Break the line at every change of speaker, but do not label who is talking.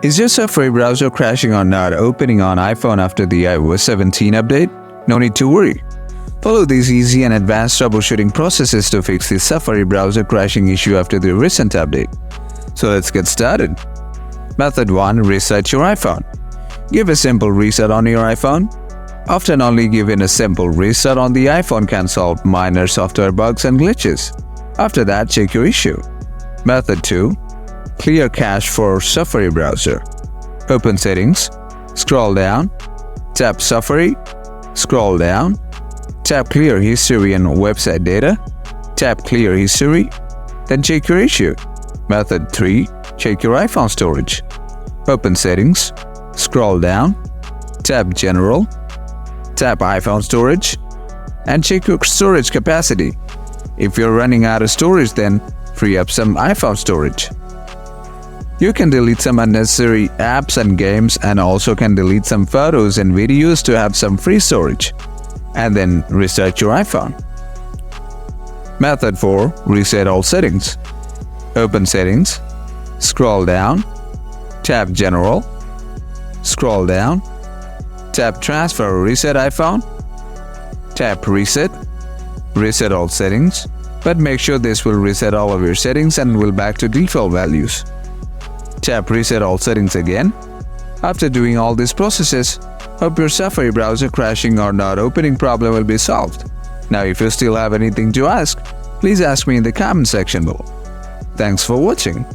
Is your Safari browser crashing or not opening on iPhone after the iOS 17 update? No need to worry. Follow these easy and advanced troubleshooting processes to fix the Safari browser crashing issue after the recent update. So let's get started. Method 1. Reset your iPhone. Give a simple reset on your iPhone. Often only giving a simple reset on the iPhone can solve minor software bugs and glitches. After that, check your issue. Method 2. Clear cache for Safari browser. Open Settings, scroll down, tap Safari, scroll down, tap Clear History and Website Data, tap Clear History, then check your issue. Method 3. Check your iPhone storage. Open Settings, scroll down, tap General, tap iPhone Storage, and check your storage capacity. If you're running out of storage, then free up some iPhone storage. You can delete some unnecessary apps and games, and also can delete some photos and videos to have some free storage. And then restart your iPhone. Method 4. Reset all settings. Open Settings, scroll down, tap General, scroll down, tap Transfer or Reset iPhone, tap Reset, reset all settings, but make sure this will reset all of your settings and will back to default values. Tap Reset all settings again. After doing all these processes, hope your Safari browser crashing or not opening problem will be solved. Now if you still have anything to ask, please ask me in the comment section below. Thanks for watching.